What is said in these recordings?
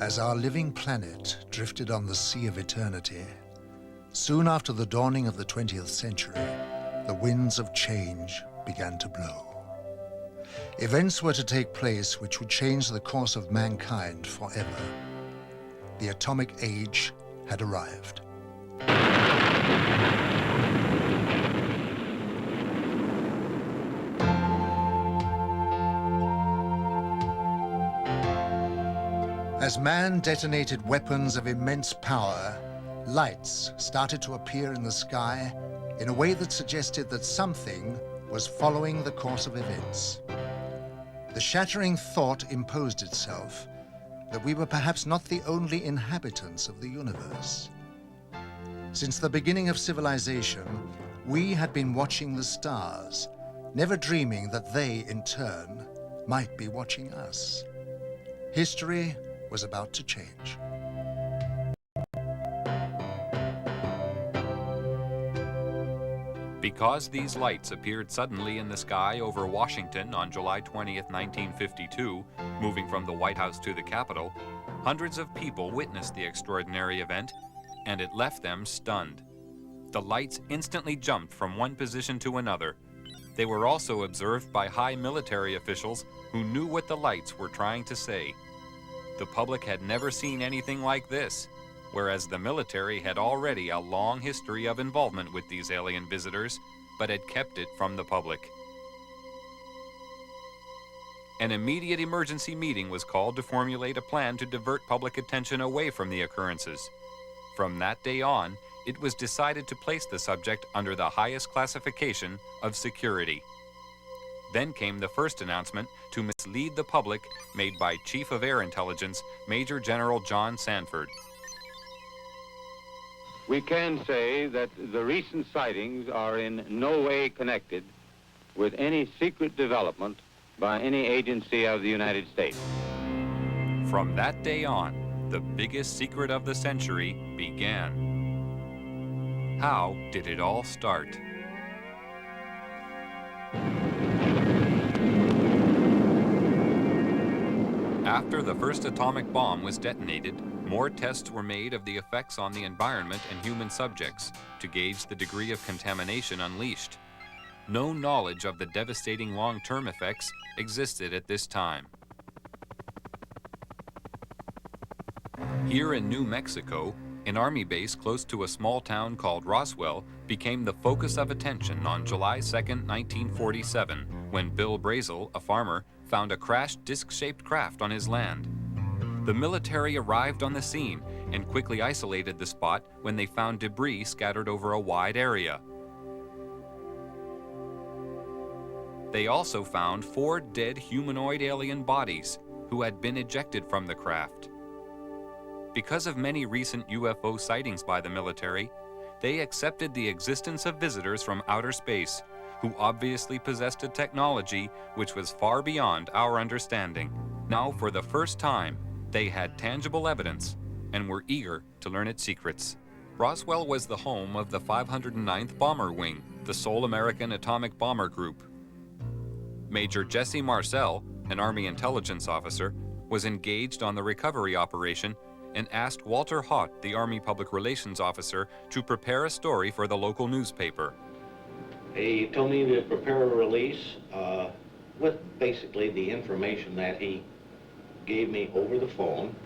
As our living planet drifted on the sea of eternity, soon after the dawning of the 20th century, the winds of change began to blow. Events were to take place which would change the course of mankind forever. The atomic age had arrived. As man detonated weapons of immense power, lights started to appear in the sky in a way that suggested that something was following the course of events. The shattering thought imposed itself that we were perhaps not the only inhabitants of the universe. Since the beginning of civilization, we had been watching the stars, never dreaming that they, in turn, might be watching us. History was about to change. Because these lights appeared suddenly in the sky over Washington on July 20th, 1952, moving from the White House to the Capitol, hundreds of people witnessed the extraordinary event, and it left them stunned. The lights instantly jumped from one position to another. They were also observed by high military officials who knew what the lights were trying to say. The public had never seen anything like this, whereas the military had already a long history of involvement with these alien visitors, but had kept it from the public. An immediate emergency meeting was called to formulate a plan to divert public attention away from the occurrences. From that day on, it was decided to place the subject under the highest classification of security. Then came the first announcement to mislead the public made by Chief of Air Intelligence, Major General John Sanford. We can say that the recent sightings are in no way connected with any secret development by any agency of the United States. From that day on, the biggest secret of the century began. How did it all start? After the first atomic bomb was detonated, more tests were made of the effects on the environment and human subjects to gauge the degree of contamination unleashed. No knowledge of the devastating long-term effects existed at this time. Here in New Mexico, an army base close to a small town called Roswell became the focus of attention on July 2, 1947, when Bill Brazel, a farmer, found a crashed disc-shaped craft on his land. The military arrived on the scene and quickly isolated the spot when they found debris scattered over a wide area. They also found 4 dead humanoid alien bodies who had been ejected from the craft. Because of many recent UFO sightings by the military, they accepted the existence of visitors from outer space who obviously possessed a technology which was far beyond our understanding. Now, for the first time, they had tangible evidence and were eager to learn its secrets. Roswell was the home of the 509th Bomber Wing, the sole American atomic bomber group. Major Jesse Marcel, an Army intelligence officer, was engaged on the recovery operation and asked Walter Haught, the Army Public Relations Officer, to prepare a story for the local newspaper. He told me to prepare a release with basically the information that he gave me over the phone.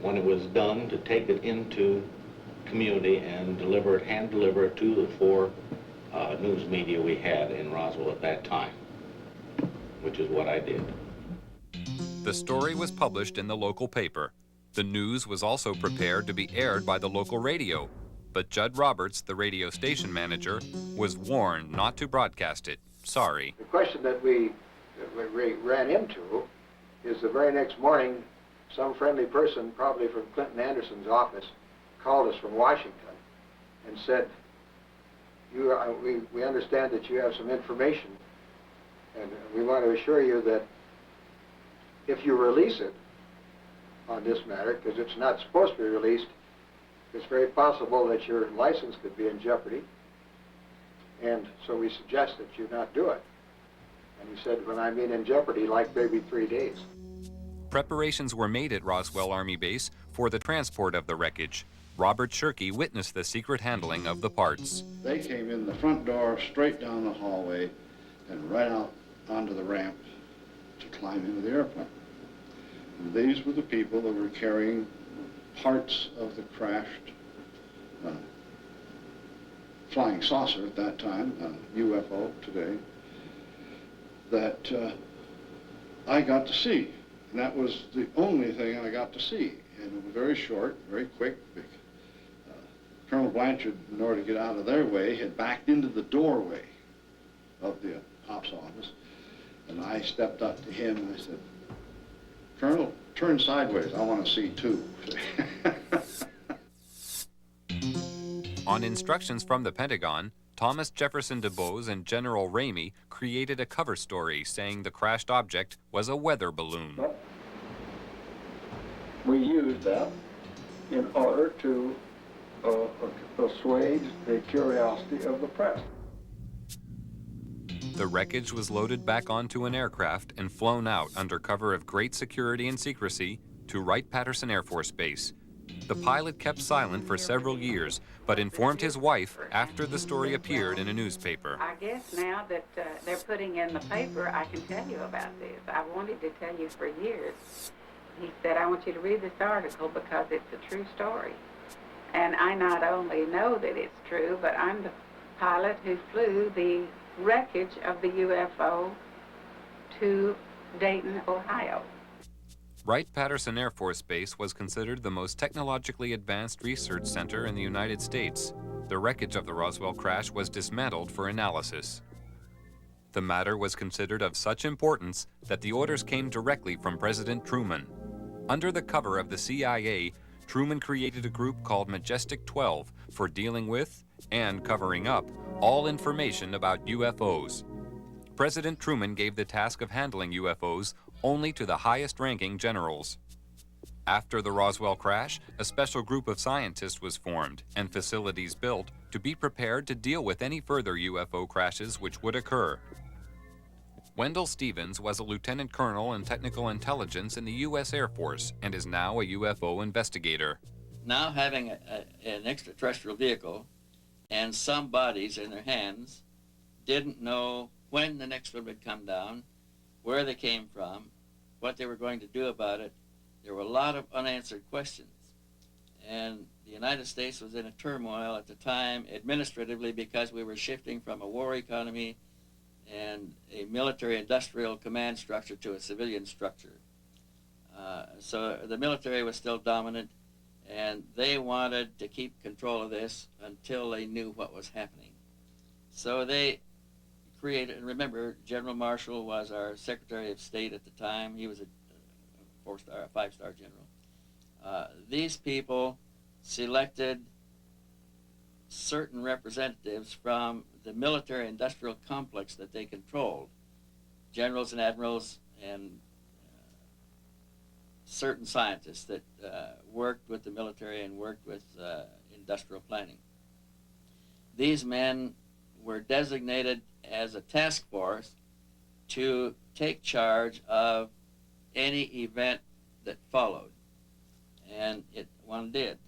When it was done, to take it into community and hand deliver it to the 4 news media we had in Roswell at that time, which is what I did. The story was published in the local paper. The news was also prepared to be aired by the local radio, but Judd Roberts, the radio station manager, was warned not to broadcast it. Sorry. The question that we ran into is the very next morning, some friendly person, probably from Clinton Anderson's office, called us from Washington and said, we understand that you have some information, and we want to assure you that if you release it on this matter, because it's not supposed to be released, it's very possible that your license could be in jeopardy, and so we suggest that you not do it. And he said, when I mean in jeopardy, like maybe 3 days. Preparations were made at Roswell Army Base for the transport of the wreckage. Robert Shirkey witnessed the secret handling of the parts. They came in the front door, straight down the hallway, and right out onto the ramp to climb into the airplane. And these were the people that were carrying parts of the crashed flying saucer at that time, UFO today, that I got to see. And that was the only thing I got to see. And it was very short, very quick. Colonel Blanchard, in order to get out of their way, had backed into the doorway of the ops office. And I stepped up to him and I said, "Colonel, turn sideways. I want to see too." On instructions from the Pentagon, Thomas Jefferson DuBose and General Ramey created a cover story saying the crashed object was a weather balloon. But we used that in order to assuage the curiosity of the press. The wreckage was loaded back onto an aircraft and flown out under cover of great security and secrecy to Wright-Patterson Air Force Base. The pilot kept silent for several years, but informed his wife after the story appeared in a newspaper. I guess now that they're putting in the paper, I can tell you about this. I wanted to tell you for years. He said, "I want you to read this article because it's a true story." And I not only know that it's true, but I'm the pilot who flew the wreckage of the UFO to Dayton, Ohio. Wright-Patterson Air Force Base was considered the most technologically advanced research center in the United States. The wreckage of the Roswell crash was dismantled for analysis. The matter was considered of such importance that the orders came directly from President Truman. Under the cover of the CIA, Truman created a group called Majestic 12 for dealing with and covering up all information about UFOs. President Truman gave the task of handling UFOs only to the highest-ranking generals. After the Roswell crash, a special group of scientists was formed and facilities built to be prepared to deal with any further UFO crashes which would occur. Wendell Stevens was a lieutenant colonel in technical intelligence in the U.S. Air Force and is now a UFO investigator. Now having an extraterrestrial vehicle and some bodies in their hands, didn't know when the next one would come down, where they came from, what they were going to do about it. There were a lot of unanswered questions. And the United States was in a turmoil at the time administratively because we were shifting from a war economy and a military-industrial command structure to a civilian structure. So the military was still dominant, and they wanted to keep control of this until they knew what was happening. So they created, and remember, General Marshall was our Secretary of State at the time. He was a five-star general. These people selected certain representatives from the military-industrial complex that they controlled, generals and admirals and certain scientists that worked with the military and worked with industrial planning. These men were designated as a task force to take charge of any event that followed. And one did.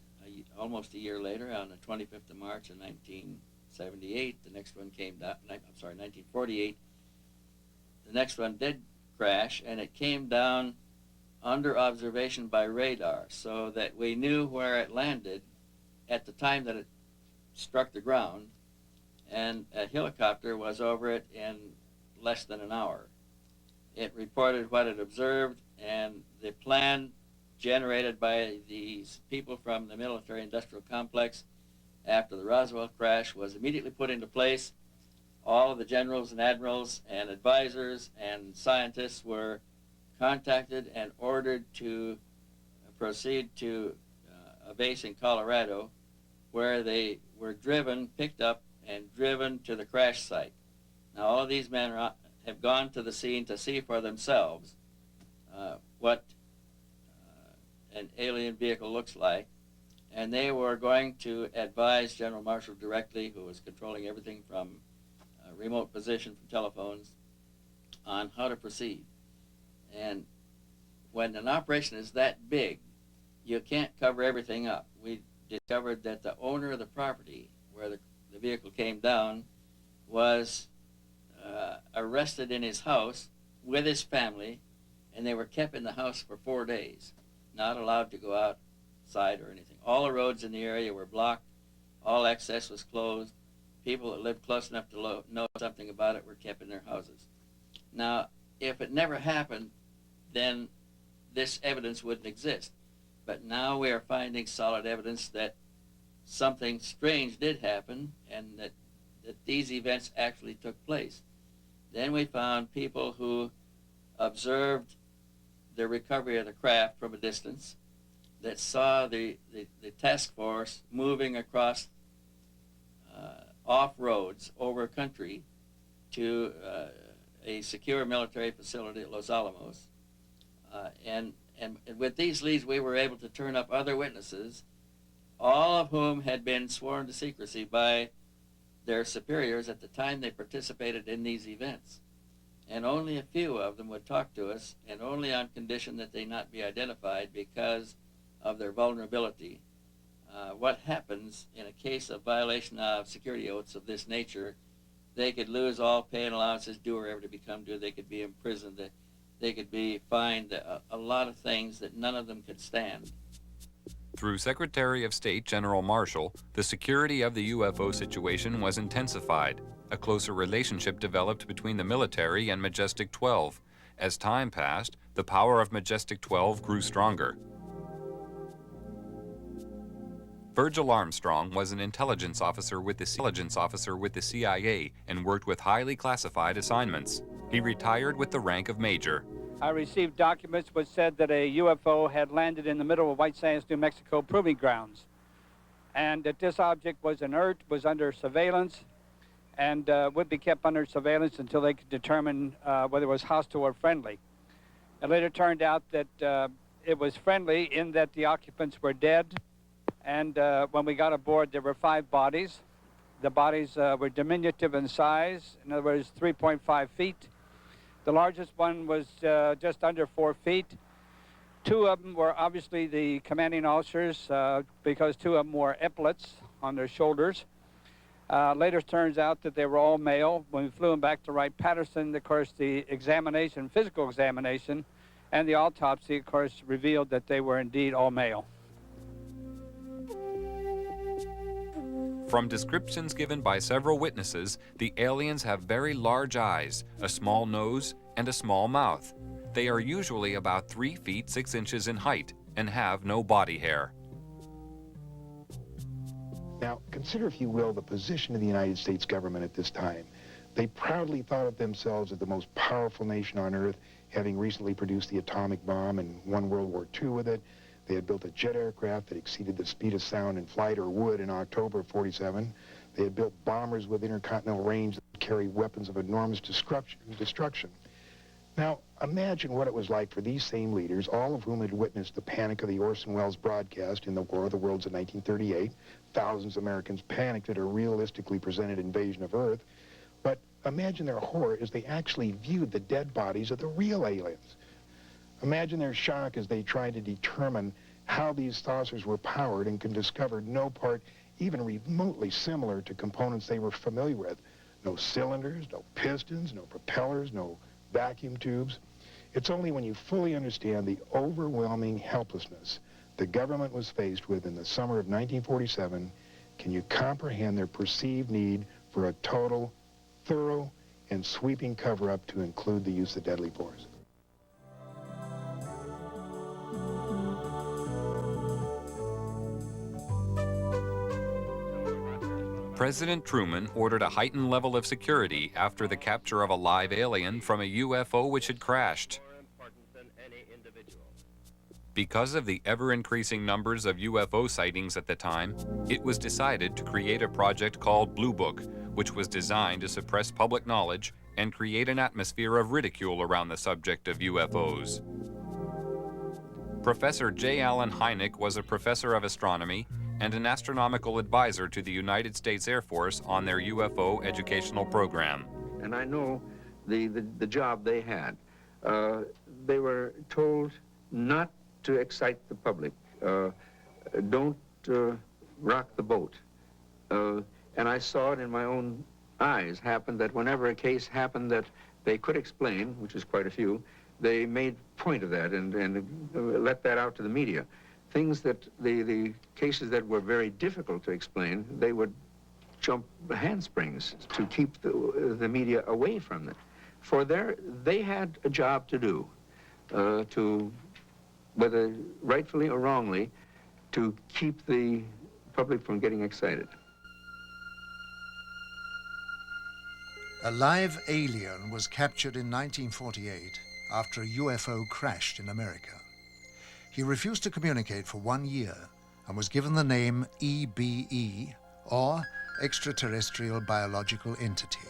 Almost a year later, on the 25th of March of 1978, the next one came down, 1948, the next one did crash, and it came down under observation by radar, so that we knew where it landed at the time that it struck the ground, and a helicopter was over it in less than an hour. It reported what it observed, and the plan generated by these people from the military-industrial complex after the Roswell crash was immediately put into place. All of the generals and admirals and advisors and scientists were contacted and ordered to proceed to a base in Colorado, where they were picked up and driven to the crash site. Now all of these men have gone to the scene to see for themselves what an alien vehicle looks like, and they were going to advise General Marshall directly, who was controlling everything from a remote position from telephones, on how to proceed. And when an operation is that big, you can't cover everything up. We discovered that the owner of the property where the vehicle came down was arrested in his house with his family, and they were kept in the house for 4 days, not allowed to go outside or anything. All the roads in the area were blocked. All access was closed. People that lived close enough to know something about it were kept in their houses. Now, if it never happened, then this evidence wouldn't exist. But now we are finding solid evidence that something strange did happen and that these events actually took place. Then we found people who observed the recovery of the craft from a distance, that saw the task force moving across off roads over country to a secure military facility at Los Alamos. And with these leads, we were able to turn up other witnesses, all of whom had been sworn to secrecy by their superiors at the time they participated in these events. And only a few of them would talk to us, and only on condition that they not be identified because of their vulnerability. What happens in a case of violation of security oaths of this nature, they could lose all pay and allowances due or ever to become due. They could be imprisoned. They could be fined a lot of things that none of them could stand. Through Secretary of State General Marshall, the security of the UFO situation was intensified. A closer relationship developed between the military and Majestic 12. As time passed, the power of Majestic 12 grew stronger. Virgil Armstrong was an intelligence officer with the CIA and worked with highly classified assignments. He retired with the rank of major. I received documents which said that a UFO had landed in the middle of White Sands, New Mexico proving grounds, and that this object was inert, was under surveillance, and would be kept under surveillance until they could determine whether it was hostile or friendly. It later turned out that it was friendly in that the occupants were dead, and when we got aboard, there were 5 bodies. The bodies were diminutive in size, in other words, 3.5 feet. The largest one was just under 4 feet. 2 of them were obviously the commanding officers because 2 of them wore epaulets on their shoulders. Later turns out that they were all male. When we flew them back to Wright-Patterson, of course, the examination, physical examination, and the autopsy, of course, revealed that they were indeed all male. From descriptions given by several witnesses, the aliens have very large eyes, a small nose, and a small mouth. They are usually about 3 feet 6 inches in height and have no body hair. Now, consider, if you will, the position of the United States government at this time. They proudly thought of themselves as the most powerful nation on Earth, having recently produced the atomic bomb and won World War II with it. They had built a jet aircraft that exceeded the speed of sound in flight, or would, in October of '47. They had built bombers with intercontinental range that would carry weapons of enormous destruction. Now, imagine what it was like for these same leaders, all of whom had witnessed the panic of the Orson Welles broadcast in the War of the Worlds of 1938. Thousands of Americans panicked at a realistically presented invasion of Earth. But imagine their horror as they actually viewed the dead bodies of the real aliens. Imagine their shock as they tried to determine how these saucers were powered and could discover no part even remotely similar to components they were familiar with. No cylinders, no pistons, no propellers, no vacuum tubes. It's only when you fully understand the overwhelming helplessness the government was faced with in the summer of 1947 can you comprehend their perceived need for a total, thorough, and sweeping cover-up to include the use of deadly force. President Truman ordered a heightened level of security after the capture of a live alien from a UFO which had crashed. Because of the ever-increasing numbers of UFO sightings at the time, it was decided to create a project called Blue Book, which was designed to suppress public knowledge and create an atmosphere of ridicule around the subject of UFOs. Professor J. Allen Hynek was a professor of astronomy and an astronomical advisor to the United States Air Force on their UFO educational program. And I know the job they had. They were told not to excite the public. Don't rock the boat. And I saw it in my own eyes happen that whenever a case happened that they could explain, which is quite a few, they made point of that and let that out to the media. Things that the cases that were very difficult to explain, they would jump handsprings to keep the media away from it. For they had a job to do, to, whether rightfully or wrongly, to keep the public from getting excited. A live alien was captured in 1948 after a UFO crashed in America. He refused to communicate for 1 year and was given the name EBE, or Extraterrestrial Biological Entity.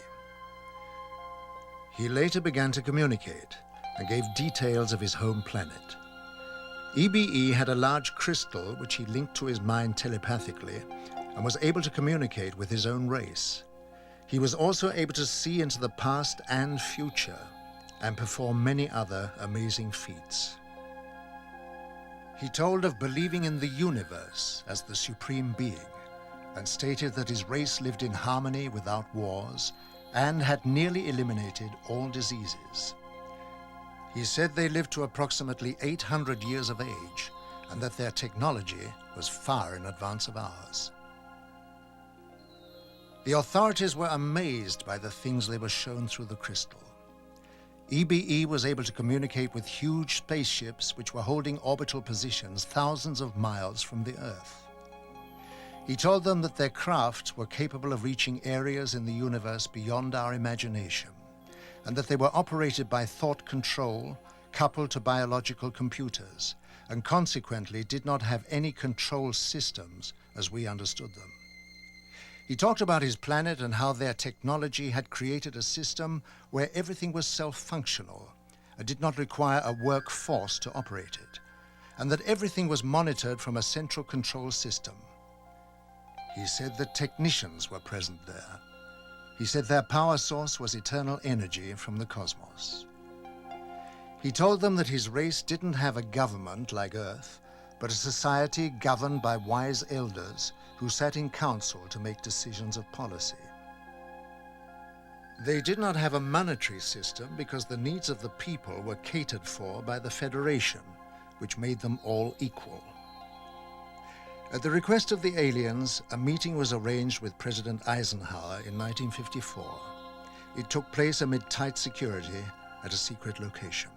He later began to communicate and gave details of his home planet. EBE had a large crystal which he linked to his mind telepathically and was able to communicate with his own race. He was also able to see into the past and future and perform many other amazing feats. He told of believing in the universe as the supreme being and stated that his race lived in harmony without wars and had nearly eliminated all diseases. He said they lived to approximately 800 years of age and that their technology was far in advance of ours. The authorities were amazed by the things they were shown through the crystal. EBE was able to communicate with huge spaceships which were holding orbital positions thousands of miles from the Earth. He told them that their craft were capable of reaching areas in the universe beyond our imagination, and that they were operated by thought control coupled to biological computers, and consequently did not have any control systems as we understood them. He talked about his planet and how their technology had created a system where everything was self-functional and did not require a workforce to operate it, and that everything was monitored from a central control system. He said that technicians were present there. He said their power source was eternal energy from the cosmos. He told them that his race didn't have a government like Earth, but a society governed by wise elders who sat in council to make decisions of policy. They did not have a monetary system because the needs of the people were catered for by the Federation, which made them all equal. At the request of the aliens, a meeting was arranged with President Eisenhower in 1954. It took place amid tight security at a secret location.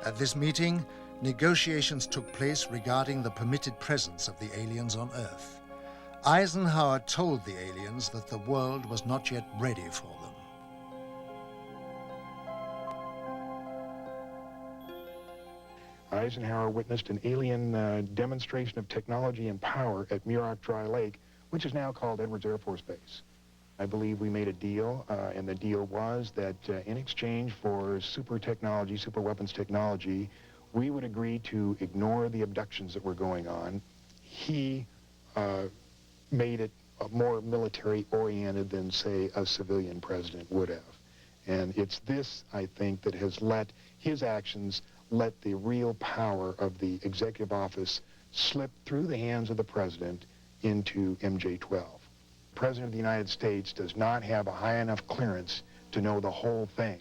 At this meeting, negotiations took place regarding the permitted presence of the aliens on Earth. Eisenhower told the aliens that the world was not yet ready for them. Eisenhower witnessed an alien demonstration of technology and power at Muroc Dry Lake, which is now called Edwards Air Force Base. I believe we made a deal, and the deal was that in exchange for super technology, super weapons technology, we would agree to ignore the abductions that were going on. He made it more military-oriented than, say, a civilian president would have. And it's this, I think, that has let his actions let the real power of the executive office slip through the hands of the president into MJ-12. The President of the United States does not have a high enough clearance to know the whole thing.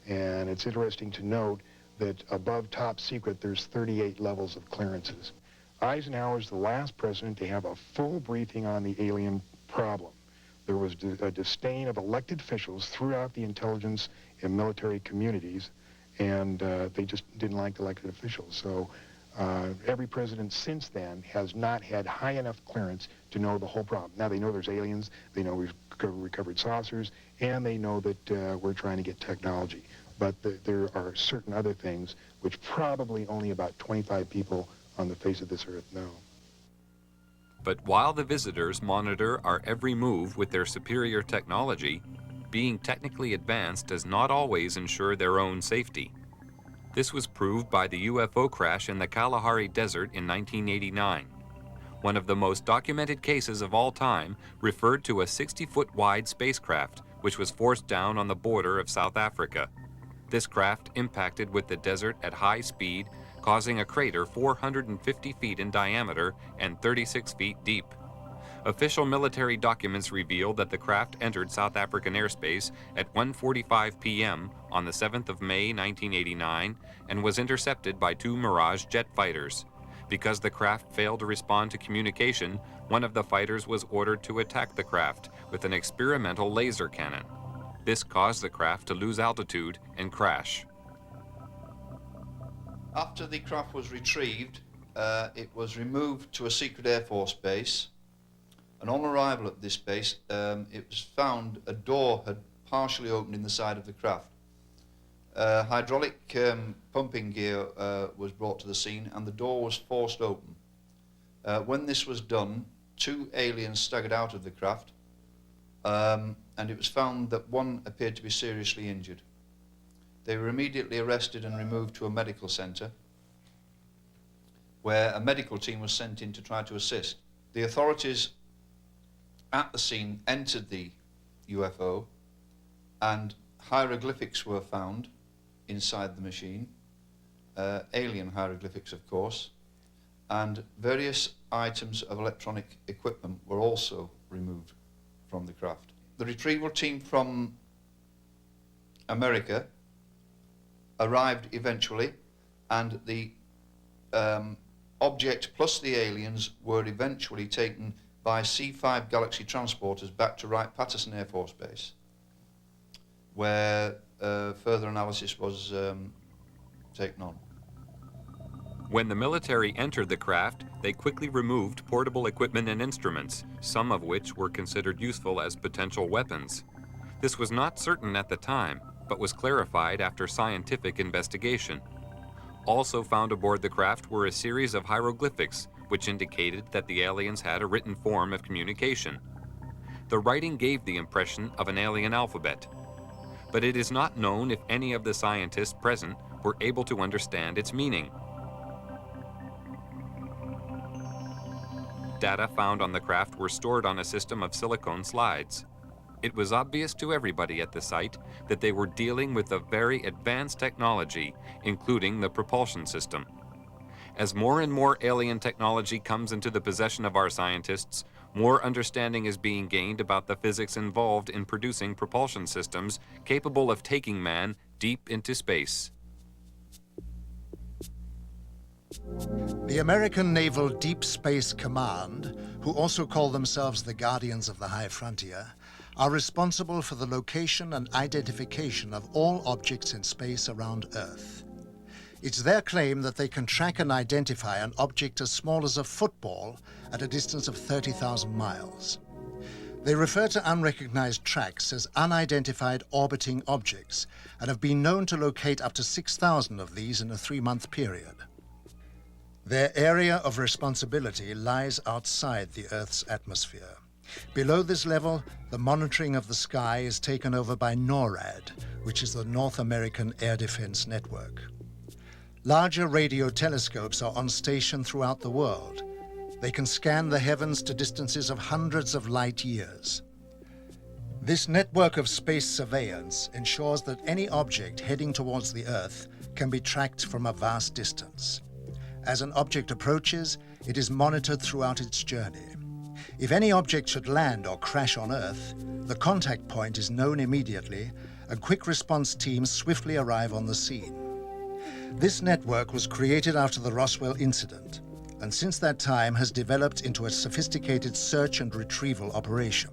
And it's interesting to note that above top secret, there's 38 levels of clearances. Eisenhower is the last president to have a full briefing on the alien problem. There was a disdain of elected officials throughout the intelligence and military communities, and they just didn't like elected officials. So every president since then has not had high enough clearance to know the whole problem. Now they know there's aliens, they know we've recovered saucers, and they know that we're trying to get technology. But there are certain other things which probably only about 25 people on the face of this earth know. But while the visitors monitor our every move with their superior technology, being technically advanced does not always ensure their own safety. This was proved by the UFO crash in the Kalahari Desert in 1989. One of the most documented cases of all time referred to a 60-foot wide spacecraft which was forced down on the border of South Africa. This craft impacted with the desert at high speed, causing a crater 450 feet in diameter and 36 feet deep. Official military documents reveal that the craft entered South African airspace at 1:45 p.m. on the 7th of May 1989 and was intercepted by 2 Mirage jet fighters. Because the craft failed to respond to communication, one of the fighters was ordered to attack the craft with an experimental laser cannon. This caused the craft to lose altitude and crash. After the craft was retrieved, it was removed to a secret Air Force base. And on arrival at this base, it was found a door had partially opened in the side of the craft. Hydraulic pumping gear was brought to the scene and the door was forced open. When this was done, 2 aliens staggered out of the craft, and it was found that one appeared to be seriously injured. They were immediately arrested and removed to a medical center, where a medical team was sent in to try to assist. The authorities at the scene entered the UFO, and hieroglyphics were found inside the machine, alien hieroglyphics of course, and various items of electronic equipment were also removed from the craft. The retrieval team from America arrived eventually, and the object plus the aliens were eventually taken by C-5 Galaxy transporters back to Wright-Patterson Air Force Base, where further analysis was taken on. When the military entered the craft, they quickly removed portable equipment and instruments, some of which were considered useful as potential weapons. This was not certain at the time, but was clarified after scientific investigation. Also found aboard the craft were a series of hieroglyphics, which indicated that the aliens had a written form of communication. The writing gave the impression of an alien alphabet, but it is not known if any of the scientists present were able to understand its meaning. Data found on the craft were stored on a system of silicone slides. It was obvious to everybody at the site that they were dealing with a very advanced technology, including the propulsion system. As more and more alien technology comes into the possession of our scientists, more understanding is being gained about the physics involved in producing propulsion systems capable of taking man deep into space. The American Naval Deep Space Command, who also call themselves the Guardians of the High Frontier, are responsible for the location and identification of all objects in space around Earth. It's their claim that they can track and identify an object as small as a football at a distance of 30,000 miles. They refer to unrecognized tracks as unidentified orbiting objects and have been known to locate up to 6,000 of these in a 3-month period. Their area of responsibility lies outside the Earth's atmosphere. Below this level, the monitoring of the sky is taken over by NORAD, which is the North American Air Defense Network. Larger radio telescopes are on station throughout the world. They can scan the heavens to distances of hundreds of light years. This network of space surveillance ensures that any object heading towards the Earth can be tracked from a vast distance. As an object approaches, it is monitored throughout its journey. If any object should land or crash on Earth, the contact point is known immediately, and quick response teams swiftly arrive on the scene. This network was created after the Roswell incident, and since that time has developed into a sophisticated search and retrieval operation.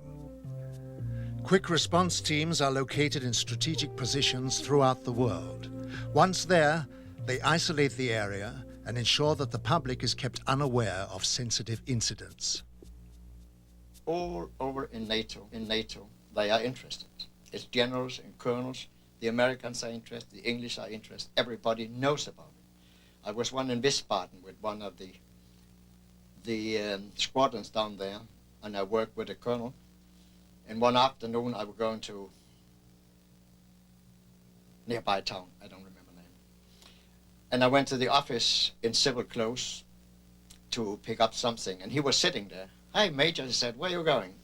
Quick response teams are located in strategic positions throughout the world. Once there, they isolate the area and ensure that the public is kept unaware of sensitive incidents. All over in NATO, they are interested. It's generals and colonels. The Americans are interested, the English are interested. Everybody knows about it. I was one in Wiesbaden with one of the squadrons down there, and I worked with a colonel. And one afternoon I was going to nearby town, I don't remember the name. And I went to the office in civil clothes to pick up something, and he was sitting there. "Hey, Major," he said, "where are you going?"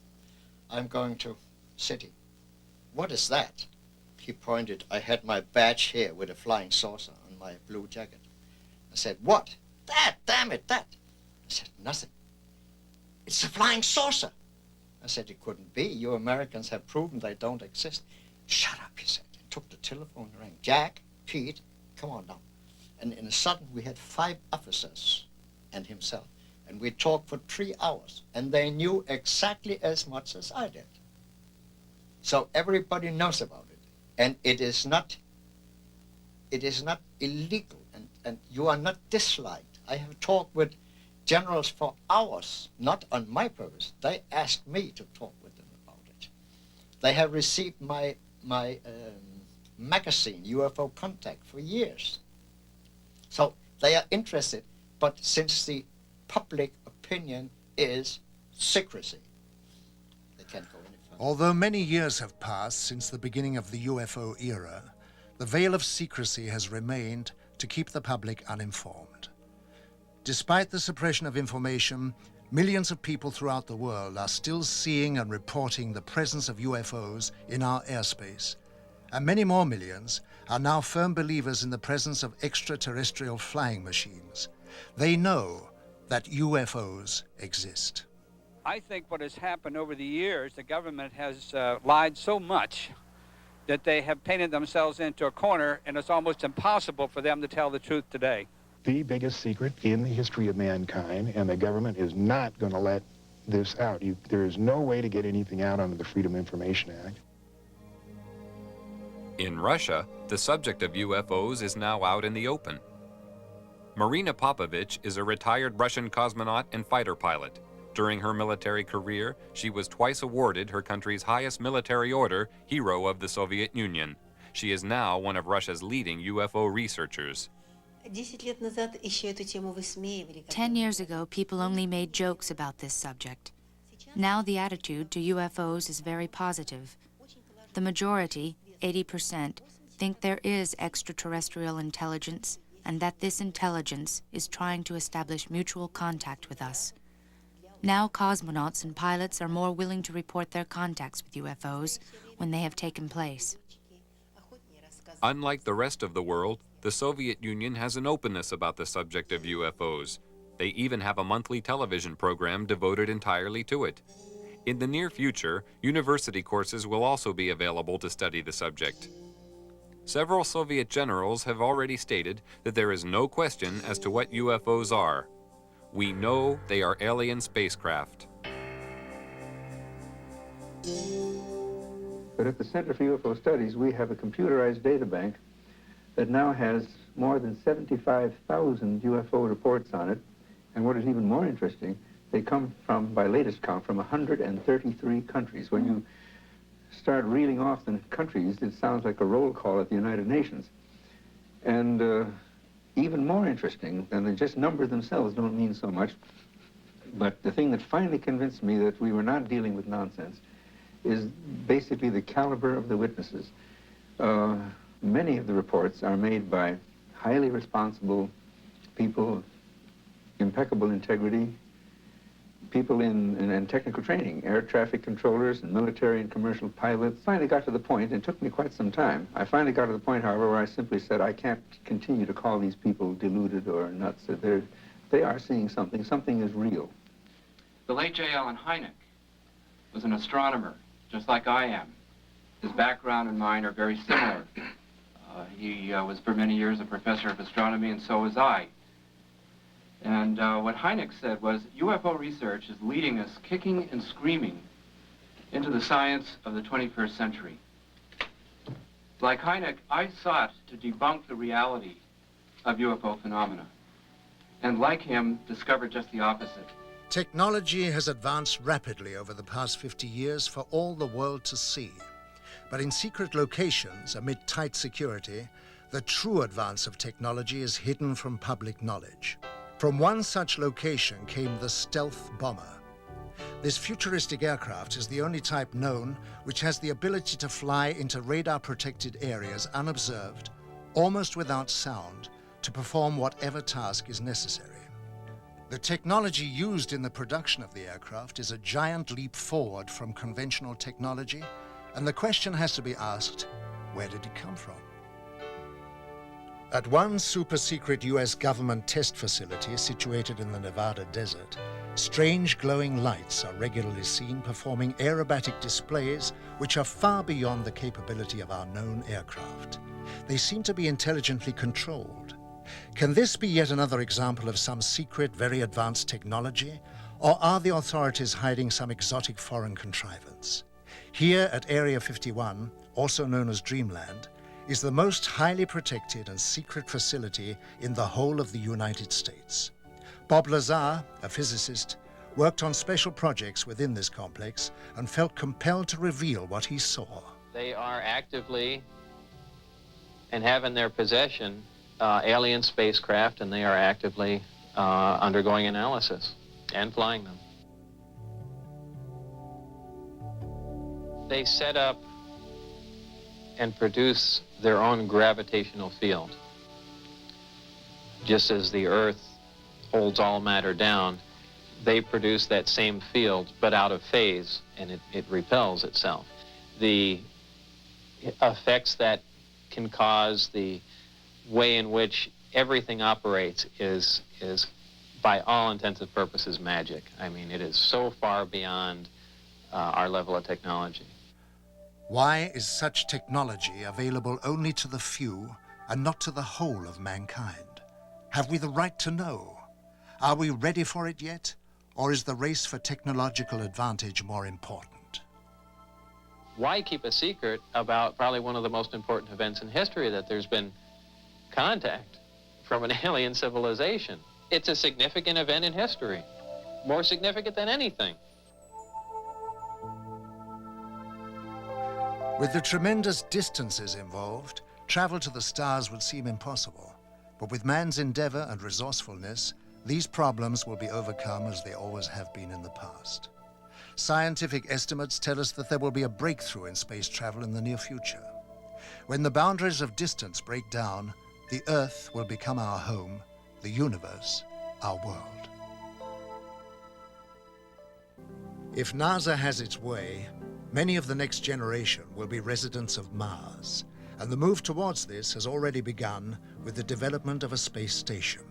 "I'm going to city." "What is that?" He pointed. I had my badge here with a flying saucer on my blue jacket. I said, "What?" "That, damn it, that." I said, "Nothing. It's a flying saucer." I said, "It couldn't be. You Americans have proven they don't exist." "Shut up," he said. He took the telephone and rang. "Jack, Pete, come on down." And in a sudden, we had 5 officers and himself. And we talked for 3 hours. And they knew exactly as much as I did. So everybody knows about it. And it is not illegal. And you are not disliked. I have talked with generals for hours, not on my purpose. They asked me to talk with them about it. They have received my magazine, UFO Contact, for years. So they are interested, but since the public opinion is secrecy, they can't go any further. Although many years have passed since the beginning of the UFO era, the veil of secrecy has remained to keep the public uninformed. Despite the suppression of information, millions of people throughout the world are still seeing and reporting the presence of UFOs in our airspace, and many more millions are now firm believers in the presence of extraterrestrial flying machines. They know that UFOs exist. I think what has happened over the years, the government has lied so much that they have painted themselves into a corner, and it's almost impossible for them to tell the truth today. The biggest secret in the history of mankind, and the government is not going to let this out. There is no way to get anything out under the Freedom of Information Act. In Russia, the subject of UFOs is now out in the open. Marina Popovich is a retired Russian cosmonaut and fighter pilot. During her military career, she was twice awarded her country's highest military order, Hero of the Soviet Union. She is now one of Russia's leading UFO researchers. 10 years ago, people only made jokes about this subject. Now the attitude to UFOs is very positive. The majority, 80%, think there is extraterrestrial intelligence and that this intelligence is trying to establish mutual contact with us. Now cosmonauts and pilots are more willing to report their contacts with UFOs when they have taken place. Unlike the rest of the world, the Soviet Union has an openness about the subject of UFOs. They even have a monthly television program devoted entirely to it. In the near future, university courses will also be available to study the subject. Several Soviet generals have already stated that there is no question as to what UFOs are. We know they are alien spacecraft. But at the Center for UFO Studies, we have a computerized data bank that now has more than 75,000 UFO reports on it. And what is even more interesting, they come from, by latest count, from 133 countries. When you start reeling off the countries, it sounds like a roll call at the United Nations. And even more interesting, and the just numbers themselves don't mean so much, but the thing that finally convinced me that we were not dealing with nonsense is basically the caliber of the witnesses. Many of the reports are made by highly responsible people of impeccable integrity, people in technical training, air traffic controllers and military and commercial pilots. Finally got to the point, and it took me quite some time. I finally got to the point, however, where I simply said, I can't continue to call these people deluded or nuts. They are seeing something. Something is real. The late J. Allen Hynek was an astronomer, just like I am. His background and mine are very similar. He was for many years a professor of astronomy, and so was I. And what Hynek said was, UFO research is leading us kicking and screaming into the science of the 21st century. Like Hynek, I sought to debunk the reality of UFO phenomena, and like him, discovered just the opposite. Technology has advanced rapidly over the past 50 years for all the world to see. But in secret locations, amid tight security, the true advance of technology is hidden from public knowledge. From one such location came the stealth bomber. This futuristic aircraft is the only type known which has the ability to fly into radar-protected areas unobserved, almost without sound, to perform whatever task is necessary. The technology used in the production of the aircraft is a giant leap forward from conventional technology And the question has to be asked, where did it come from? At one super-secret US government test facility situated in the Nevada desert, strange glowing lights are regularly seen performing aerobatic displays which are far beyond the capability of our known aircraft. They seem to be intelligently controlled. Can this be yet another example of some secret, very advanced technology? Or are the authorities hiding some exotic foreign contrivance? Here at Area 51, also known as Dreamland, is the most highly protected and secret facility in the whole of the United States. Bob Lazar, a physicist, worked on special projects within this complex and felt compelled to reveal what he saw. They are actively and have in their possession alien spacecraft, and they are actively undergoing analysis and flying them. They set up and produce their own gravitational field. Just as the Earth holds all matter down, they produce that same field, but out of phase, and it repels itself. The effects that can cause, the way in which everything operates is by all intents and purposes magic. I mean, it is so far beyond our level of technology. Why is such technology available only to the few and not to the whole of mankind? Have we the right to know? Are we ready for it yet? Or is the race for technological advantage more important? Why keep a secret about probably one of the most important events in history, that there's been contact from an alien civilization? It's a significant event in history, more significant than anything. With the tremendous distances involved, travel to the stars would seem impossible. But with man's endeavor and resourcefulness, these problems will be overcome as they always have been in the past. Scientific estimates tell us that there will be a breakthrough in space travel in the near future. When the boundaries of distance break down, the Earth will become our home, the universe our world. If NASA has its way, many of the next generation will be residents of Mars, and the move towards this has already begun with the development of a space station.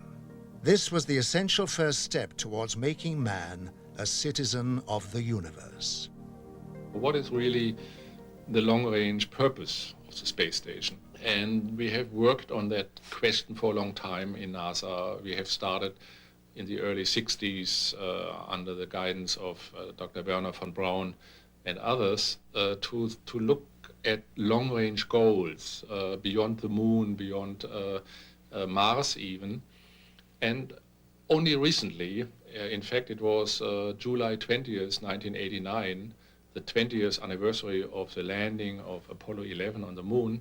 This was the essential first step towards making man a citizen of the universe. What is really the long-range purpose of the space station? And we have worked on that question for a long time in NASA. We have started in the early 60s under the guidance of Dr. Werner von Braun and others to look at long-range goals beyond the moon, beyond Mars even. And only recently, in fact it was July 20th, 1989, the 20th anniversary of the landing of Apollo 11 on the moon,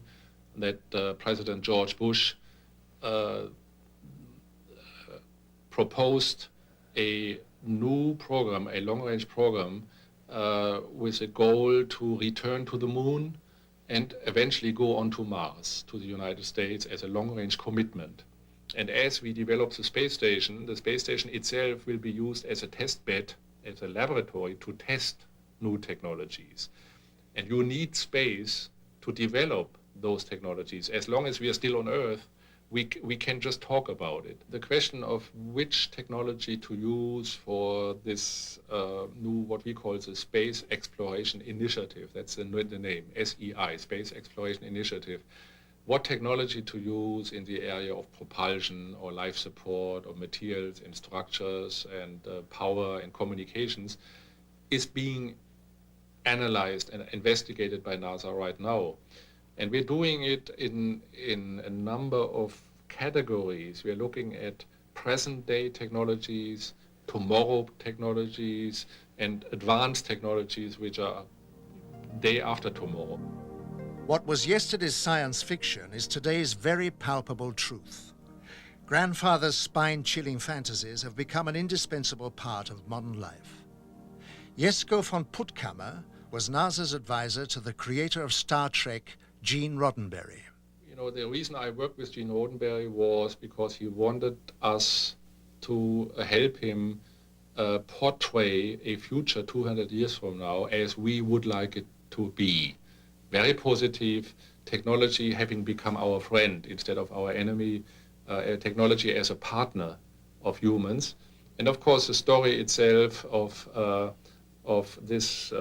that President George Bush proposed a new program, a long-range program, with a goal to return to the moon and eventually go on to Mars, to the United States, as a long-range commitment. And as we develop the space station itself will be used as a test bed, as a laboratory to test new technologies. And you need space to develop those technologies. As long as we are still on Earth, we can just talk about it. The question of which technology to use for this new, what we call the Space Exploration Initiative, that's the name, SEI, Space Exploration Initiative. What technology to use in the area of propulsion or life support or materials and structures and power and communications is being analyzed and investigated by NASA right now. And we're doing it in a number of categories. We're looking at present-day technologies, tomorrow technologies, and advanced technologies which are day after tomorrow. What was yesterday's science fiction is today's very palpable truth. Grandfather's spine-chilling fantasies have become an indispensable part of modern life. Jesko von Puttkammer was NASA's advisor to the creator of Star Trek, Gene Roddenberry. You know, the reason I worked with Gene Roddenberry was because he wanted us to help him portray a future 200 years from now as we would like it to be. very positive, technology having become our friend instead of our enemy, technology as a partner of humans. And of course the story itself of this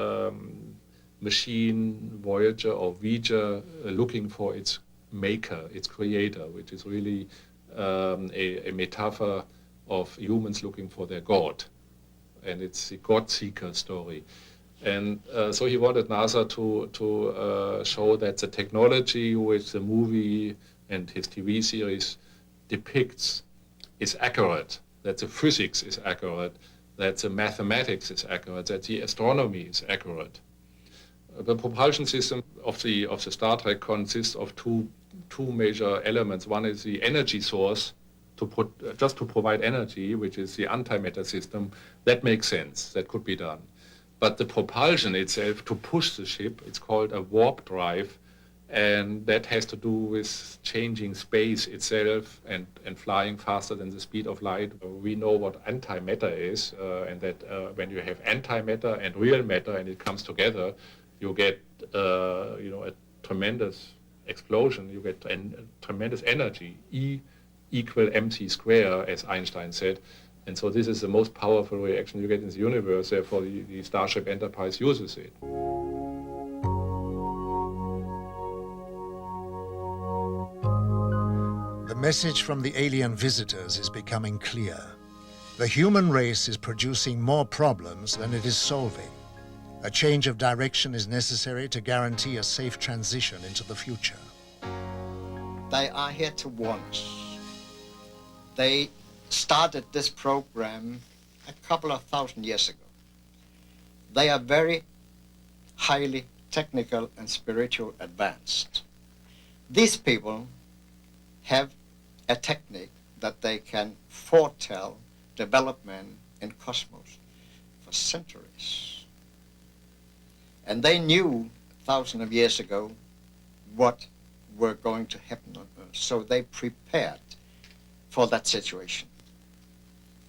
machine, Voyager or V'ger, looking for its maker, its creator, which is really a metaphor of humans looking for their God. And it's the God-seeker story. And so he wanted NASA to show that the technology which the movie and his TV series depicts is accurate, that the physics is accurate, that the mathematics is accurate, that the astronomy is accurate. The propulsion system of the Star Trek consists of two major elements. One is the energy source, just to provide energy, which is the antimatter system. That makes sense, that could be done. But the propulsion itself, to push the ship, it's called a warp drive, and that has to do with changing space itself and flying faster than the speed of light. We know what antimatter is, and that when you have antimatter and real matter and it comes together, you get a tremendous explosion, you get tremendous energy, E equal mc square, as Einstein said. And so this is the most powerful reaction you get in the universe, therefore the Starship Enterprise uses it. The message from the alien visitors is becoming clear. The human race is producing more problems than it is solving. A change of direction is necessary to guarantee a safe transition into the future. They are here to warn us. They started this program a couple of thousand years ago. They are very highly technical and spiritual advanced. These people have a technique that they can foretell development in cosmos for centuries. And they knew thousands of years ago what were going to happen on Earth. So they prepared for that situation.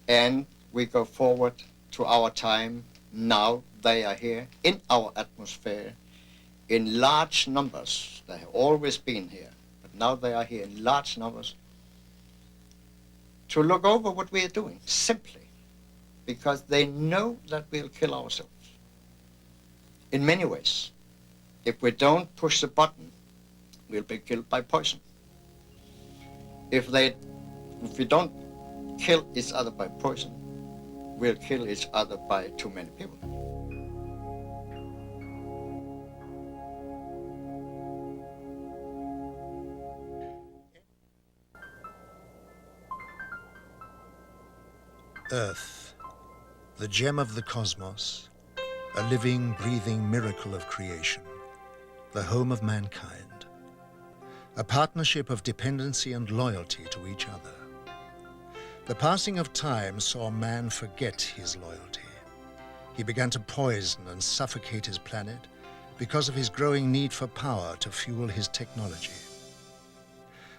And we go forward to our time. Now they are here in our atmosphere in large numbers. They have always been here, but now they are here in large numbers to look over what we are doing, simply because they know that we'll kill ourselves in many ways. If we don't push the button, we'll be killed by poison. If we don't kill each other by poison, we'll kill each other by too many people. Earth, the gem of the cosmos, a living, breathing miracle of creation, the home of mankind, a partnership of dependency and loyalty to each other. The passing of time saw man forget his loyalty. He began to poison and suffocate his planet because of his growing need for power to fuel his technology.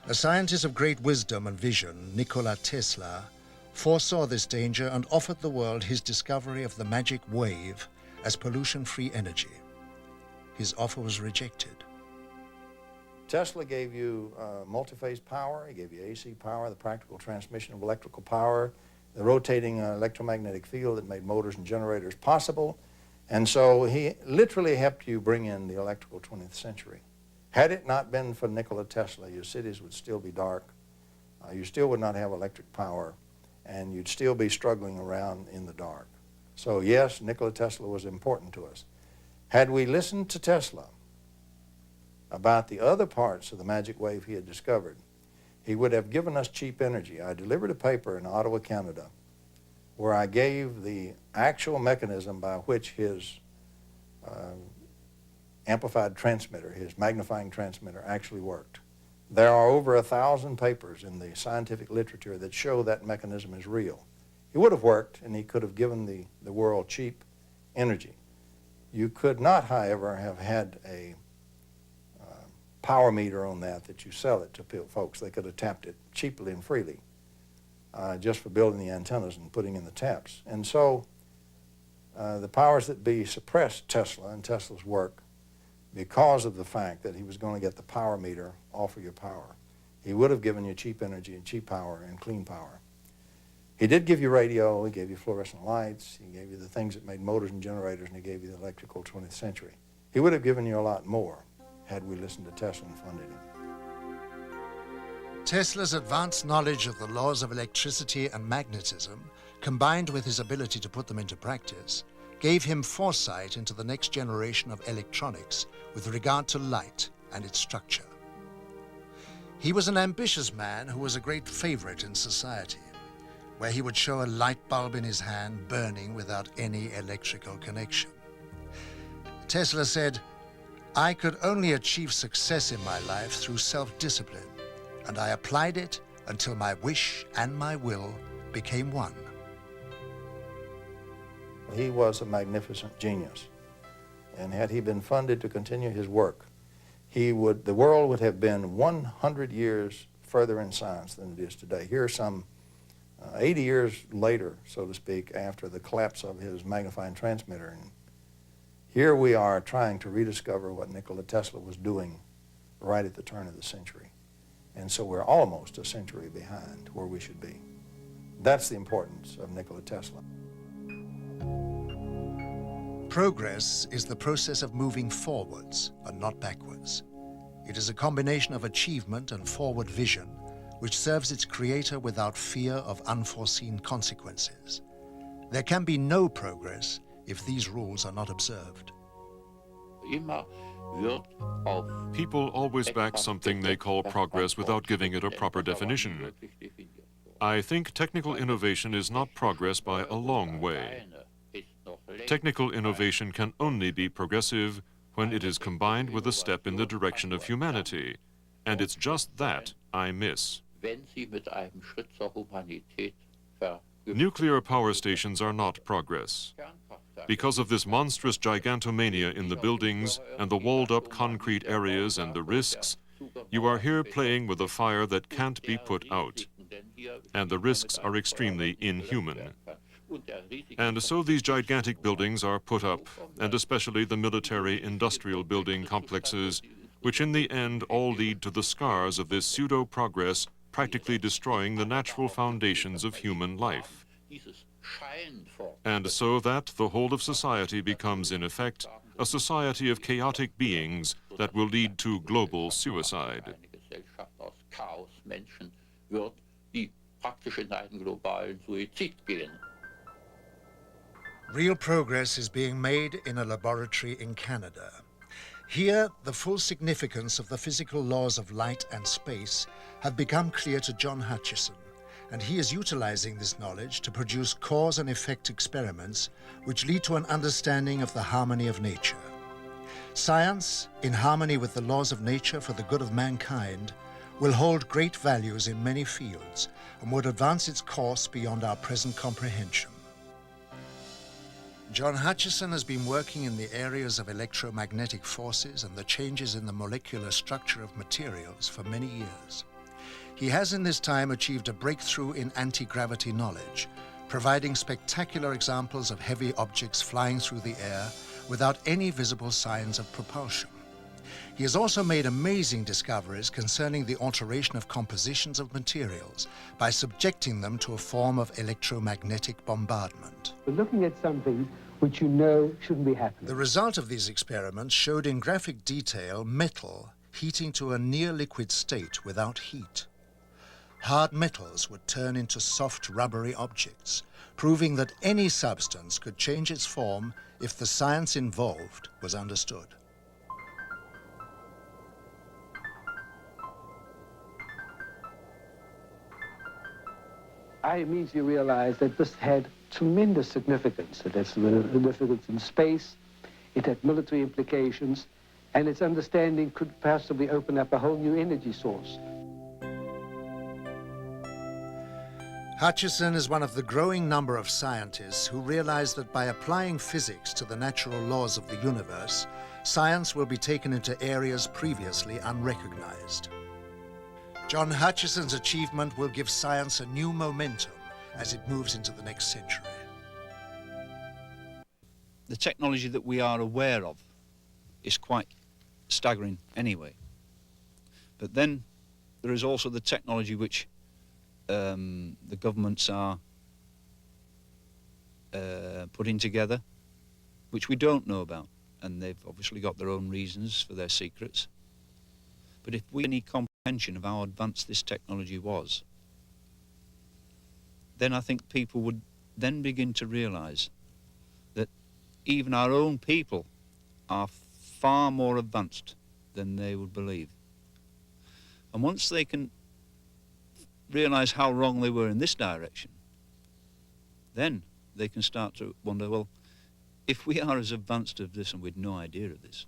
A scientist of great wisdom and vision, Nikola Tesla, foresaw this danger and offered the world his discovery of the magic wave as pollution-free energy. His offer was rejected. Tesla gave you multi-phase power, he gave you AC power, the practical transmission of electrical power, the rotating electromagnetic field that made motors and generators possible. And so he literally helped you bring in the electrical 20th century. Had it not been for Nikola Tesla, your cities would still be dark, you still would not have electric power, and you'd still be struggling around in the dark. So yes, Nikola Tesla was important to us. Had we listened to Tesla about the other parts of the magic wave he had discovered, he would have given us cheap energy. I delivered a paper in Ottawa, Canada, where I gave the actual mechanism by which his amplified transmitter, his magnifying transmitter, actually worked. There are over 1,000 papers in the scientific literature that show that mechanism is real. It would have worked, and he could have given the world cheap energy. You could not, however, have had a power meter on that you sell it to folks. They could have tapped it cheaply and freely just for building the antennas and putting in the taps. And so the powers that be suppressed Tesla and Tesla's work because of the fact that he was going to get the power meter off of your power. He would have given you cheap energy and cheap power and clean power. He did give you radio, he gave you fluorescent lights, he gave you the things that made motors and generators, and he gave you the electrical 20th century. He would have given you a lot more had we listened to Tesla and funded him. Tesla's advanced knowledge of the laws of electricity and magnetism, combined with his ability to put them into practice, gave him foresight into the next generation of electronics with regard to light and its structure. He was an ambitious man who was a great favorite in society, where he would show a light bulb in his hand burning without any electrical connection. Tesla said, "I could only achieve success in my life through self-discipline, and I applied it until my wish and my will became one." He was a magnificent genius, and had he been funded to continue his work, the world would have been 100 years further in science than it is today. Here, some 80 years later, so to speak, after the collapse of his magnifying transmitter, and here we are trying to rediscover what Nikola Tesla was doing right at the turn of the century. And so we're almost a century behind where we should be. That's the importance of Nikola Tesla. Progress is the process of moving forwards and not backwards. It is a combination of achievement and forward vision, which serves its creator without fear of unforeseen consequences. There can be no progress if these rules are not observed. People always back something they call progress without giving it a proper definition. I think technical innovation is not progress by a long way. Technical innovation can only be progressive when it is combined with a step in the direction of humanity, and it's just that I miss. Nuclear power stations are not progress. Because of this monstrous gigantomania in the buildings and the walled-up concrete areas and the risks, you are here playing with a fire that can't be put out. And the risks are extremely inhuman. And so these gigantic buildings are put up, and especially the military-industrial building complexes, which in the end all lead to the scars of this pseudo-progress, practically destroying the natural foundations of human life. And so that the whole of society becomes, in effect, a society of chaotic beings that will lead to global suicide. Real progress is being made in a laboratory in Canada. Here, the full significance of the physical laws of light and space have become clear to John Hutchison, and he is utilizing this knowledge to produce cause and effect experiments which lead to an understanding of the harmony of nature. Science, in harmony with the laws of nature for the good of mankind, will hold great values in many fields and would advance its course beyond our present comprehension. John Hutchison has been working in the areas of electromagnetic forces and the changes in the molecular structure of materials for many years. He has in this time achieved a breakthrough in anti-gravity knowledge, providing spectacular examples of heavy objects flying through the air without any visible signs of propulsion. He has also made amazing discoveries concerning the alteration of compositions of materials by subjecting them to a form of electromagnetic bombardment. We're looking at something which you know shouldn't be happening. The result of these experiments showed in graphic detail metal heating to a near liquid state without heat. Hard metals would turn into soft rubbery objects, proving that any substance could change its form if the science involved was understood. I immediately realized that this had tremendous significance. It had significance in space, it had military implications, and its understanding could possibly open up a whole new energy source. Hutchison is one of the growing number of scientists who realize that by applying physics to the natural laws of the universe, science will be taken into areas previously unrecognized. John Hutchison's achievement will give science a new momentum as it moves into the next century. The technology that we are aware of is quite staggering anyway. But then there is also the technology which the governments are putting together, which we don't know about, and they've obviously got their own reasons for their secrets. But if we had any comprehension of how advanced this technology was, then I think people would then begin to realize that even our own people are far more advanced than they would believe. And once they can realize how wrong they were in this direction, then they can start to wonder, well, if we are as advanced as this and with no idea of this,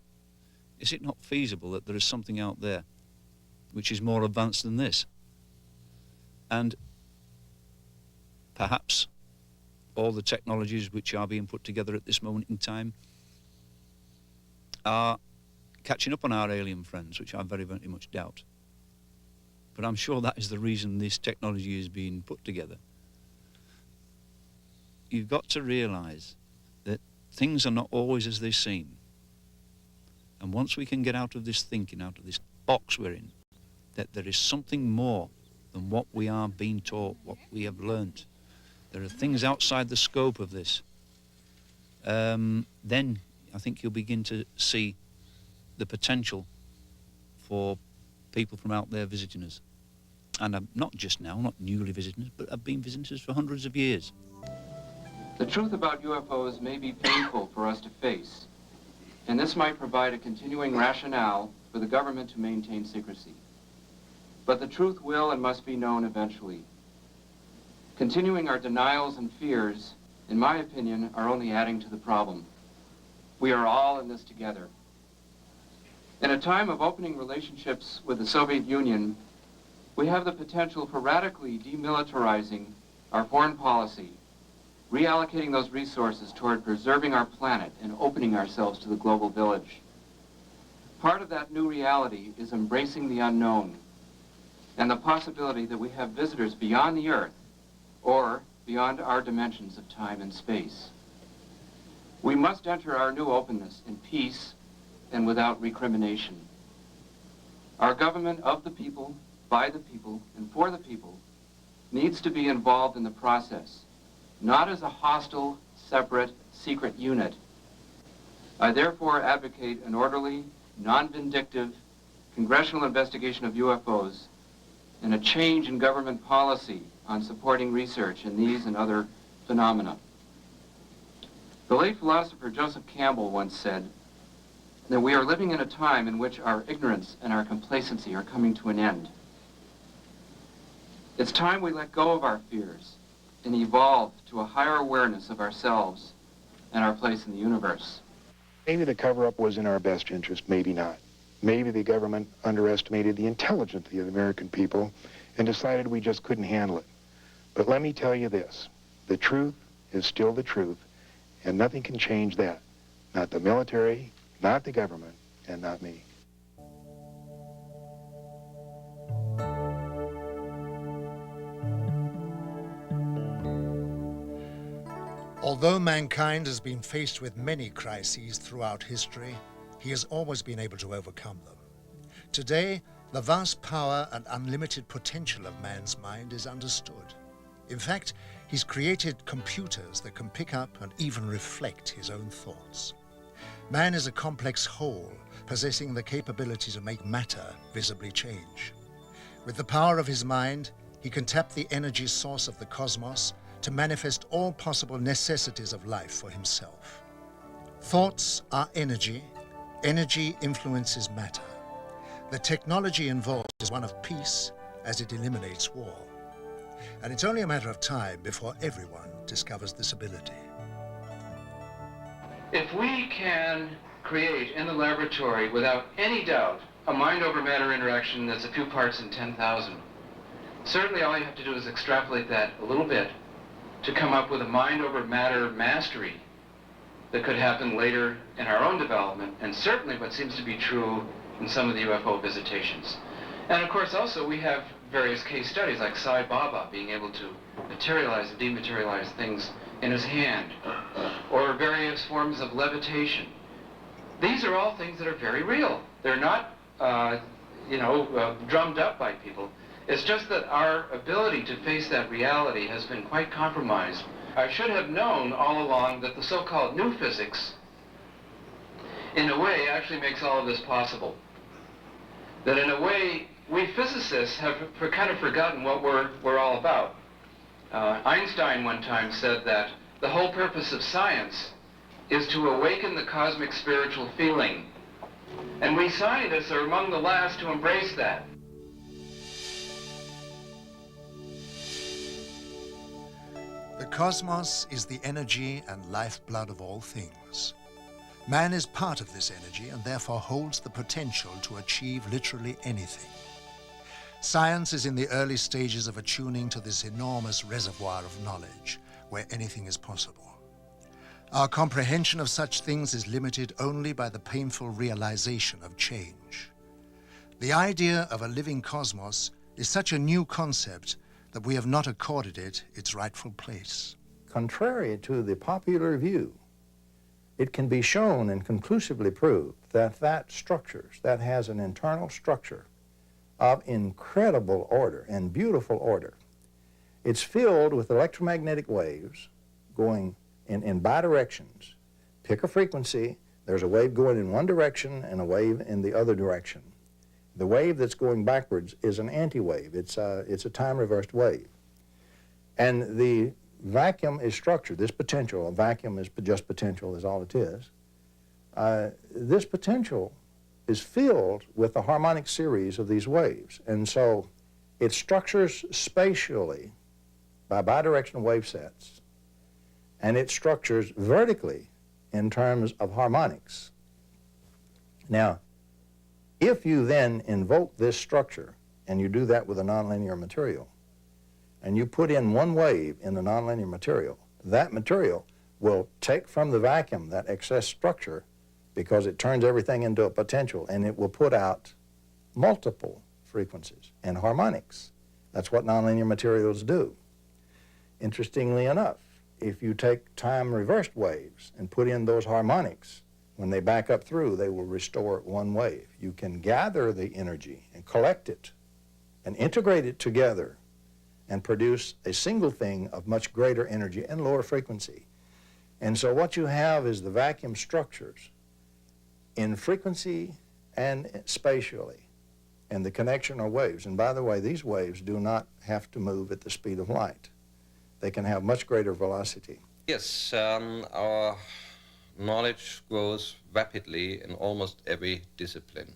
is it not feasible that there is something out there which is more advanced than this? And perhaps all the technologies which are being put together at this moment in time are catching up on our alien friends, which I very, very much doubt. But I'm sure that is the reason this technology is being put together. You've got to realize that things are not always as they seem. And once we can get out of this thinking, out of this box we're in, that there is something more than what we are being taught, what we have learnt. There are things outside the scope of this. Then I think you'll begin to see the potential for people from out there visiting us. And not just now, not newly visiting us, but have been visiting us for hundreds of years. The truth about UFOs may be painful for us to face, and this might provide a continuing rationale for the government to maintain secrecy. But the truth will and must be known eventually. Continuing our denials and fears, in my opinion, are only adding to the problem. We are all in this together. In a time of opening relationships with the Soviet Union, we have the potential for radically demilitarizing our foreign policy, reallocating those resources toward preserving our planet and opening ourselves to the global village. Part of that new reality is embracing the unknown and the possibility that we have visitors beyond the Earth or beyond our dimensions of time and space. We must enter our new openness in peace and without recrimination. Our government of the people, by the people, and for the people needs to be involved in the process, not as a hostile, separate, secret unit. I therefore advocate an orderly, non-vindictive congressional investigation of UFOs and a change in government policy on supporting research in these and other phenomena. The late philosopher Joseph Campbell once said that we are living in a time in which our ignorance and our complacency are coming to an end. It's time we let go of our fears and evolve to a higher awareness of ourselves and our place in the universe. Maybe the cover-up was in our best interest, maybe not. Maybe the government underestimated the intelligence of the American people and decided we just couldn't handle it. But let me tell you this, the truth is still the truth, and nothing can change that. Not the military, not the government, and not me. Although mankind has been faced with many crises throughout history, he has always been able to overcome them. Today, the vast power and unlimited potential of man's mind is understood. In fact, he's created computers that can pick up and even reflect his own thoughts. Man is a complex whole, possessing the capability to make matter visibly change. With the power of his mind, he can tap the energy source of the cosmos to manifest all possible necessities of life for himself. Thoughts are energy. Energy influences matter. The technology involved is one of peace as it eliminates war. And it's only a matter of time before everyone discovers this ability. If we can create in the laboratory, without any doubt, a mind-over-matter interaction that's a few parts in 10,000, certainly all you have to do is extrapolate that a little bit to come up with a mind-over-matter mastery that could happen later in our own development, and certainly what seems to be true in some of the UFO visitations. And of course also we have various case studies like Sai Baba being able to materialize and dematerialize things in his hand, or various forms of levitation. These are all things that are very real. They're not, drummed up by people. It's just that our ability to face that reality has been quite compromised. I should have known all along that the so-called new physics, in a way, actually makes all of this possible. That in a way, we physicists have kind of forgotten what we're all about. Einstein one time said that the whole purpose of science is to awaken the cosmic spiritual feeling. And we scientists are among the last to embrace that. The cosmos is the energy and lifeblood of all things. Man is part of this energy and therefore holds the potential to achieve literally anything. Science is in the early stages of attuning to this enormous reservoir of knowledge, where anything is possible. Our comprehension of such things is limited only by the painful realization of change. The idea of a living cosmos is such a new concept that we have not accorded it its rightful place. Contrary to the popular view, it can be shown and conclusively proved that that has an internal structure of incredible order and beautiful order. It's filled with electromagnetic waves going in bidirections. Pick a frequency, there's a wave going in one direction and a wave in the other direction. The wave that's going backwards is an anti-wave. It's a time-reversed wave. And the vacuum is structured, this potential, a vacuum is just potential is all it is. This potential is filled with a harmonic series of these waves. And so it structures spatially by bidirectional wave sets, and it structures vertically in terms of harmonics. Now, if you then invoke this structure, and you do that with a nonlinear material, and you put in one wave in the nonlinear material, that material will take from the vacuum that excess structure because it turns everything into a potential, and it will put out multiple frequencies and harmonics. That's what nonlinear materials do. Interestingly enough, if you take time-reversed waves and put in those harmonics, when they back up through, they will restore one wave. You can gather the energy and collect it and integrate it together and produce a single thing of much greater energy and lower frequency. And so what you have is the vacuum structures in frequency and spatially, and the connection are waves. And by the way, these waves do not have to move at the speed of light. They can have much greater velocity. Yes, our knowledge grows rapidly in almost every discipline.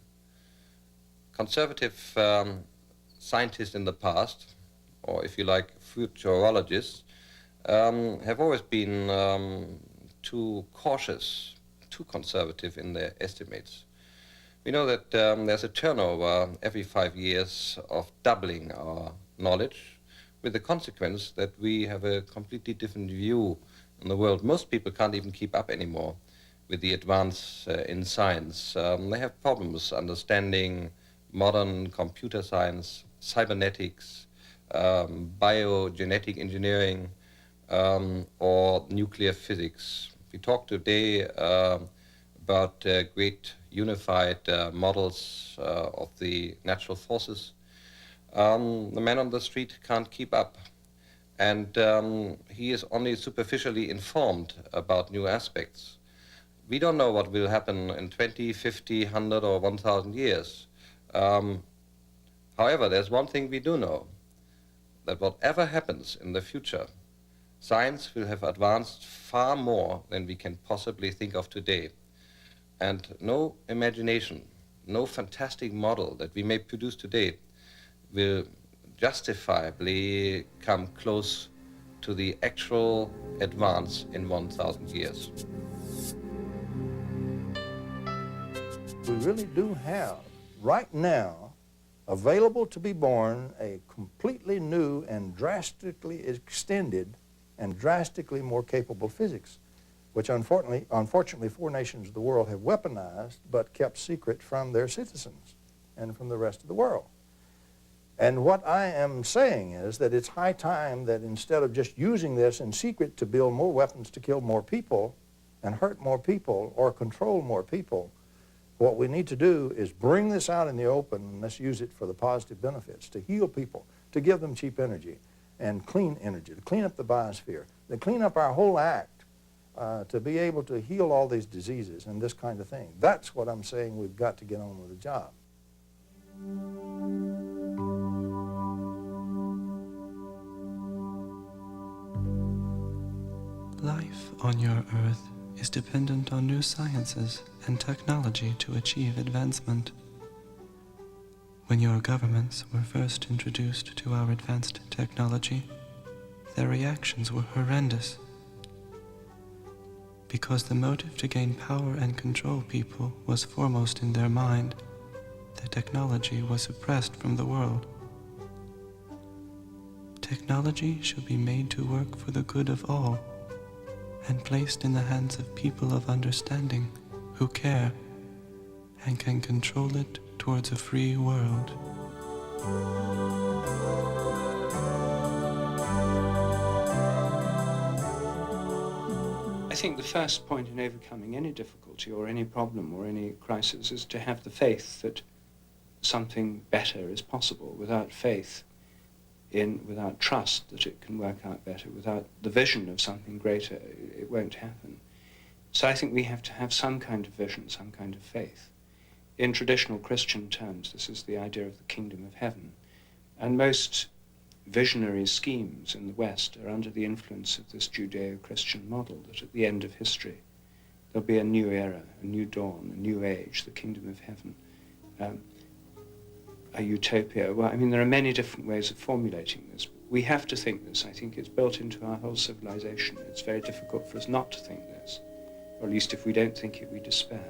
Conservative scientists in the past, or if you like, futurologists, have always been too cautious, too conservative in their estimates. We know that there's a turnover every 5 years of doubling our knowledge, with the consequence that we have a completely different view in the world. Most people can't even keep up anymore with the advance in science. They have problems understanding modern computer science, cybernetics, biogenetic engineering, or nuclear physics. We talk today about great unified models of the natural forces. The man on the street can't keep up, and he is only superficially informed about new aspects. We don't know what will happen in 20, 50, 100, or 1,000 years. However, there's one thing we do know, that whatever happens in the future, science will have advanced far more than we can possibly think of today. And no imagination, no fantastic model that we may produce today will justifiably come close to the actual advance in 1,000 years. We really do have, right now, available to be born a completely new and drastically extended and drastically more capable physics, which unfortunately 4 nations of the world have weaponized but kept secret from their citizens and from the rest of the world. And what I am saying is that it's high time that instead of just using this in secret to build more weapons to kill more people and hurt more people or control more people, What we need to do is bring this out in the open, and let's use it for the positive benefits, to heal people, to give them cheap energy and clean energy, to clean up the biosphere, to clean up our whole act, to be able to heal all these diseases and this kind of thing. That's what I'm saying we've got to get on with the job. Life on your Earth is dependent on new sciences and technology to achieve advancement. When your governments were first introduced to our advanced technology, their reactions were horrendous. Because the motive to gain power and control people was foremost in their mind, the technology was suppressed from the world. Technology should be made to work for the good of all, and placed in the hands of people of understanding who care and can control it towards a free world. I think the first point in overcoming any difficulty or any problem or any crisis is to have the faith that something better is possible. Without faith, without trust that it can work out better, without the vision of something greater, it won't happen. So I think we have to have some kind of vision, some kind of faith. In traditional Christian terms, this is the idea of the kingdom of heaven. And most visionary schemes in the West are under the influence of this Judeo-Christian model, that at the end of history there'll be a new era, a new dawn, a new age, the kingdom of heaven. A utopia. Well, I mean, there are many different ways of formulating this. We have to think this. I think it's built into our whole civilization. It's very difficult for us not to think this, or at least if we don't think it, we despair.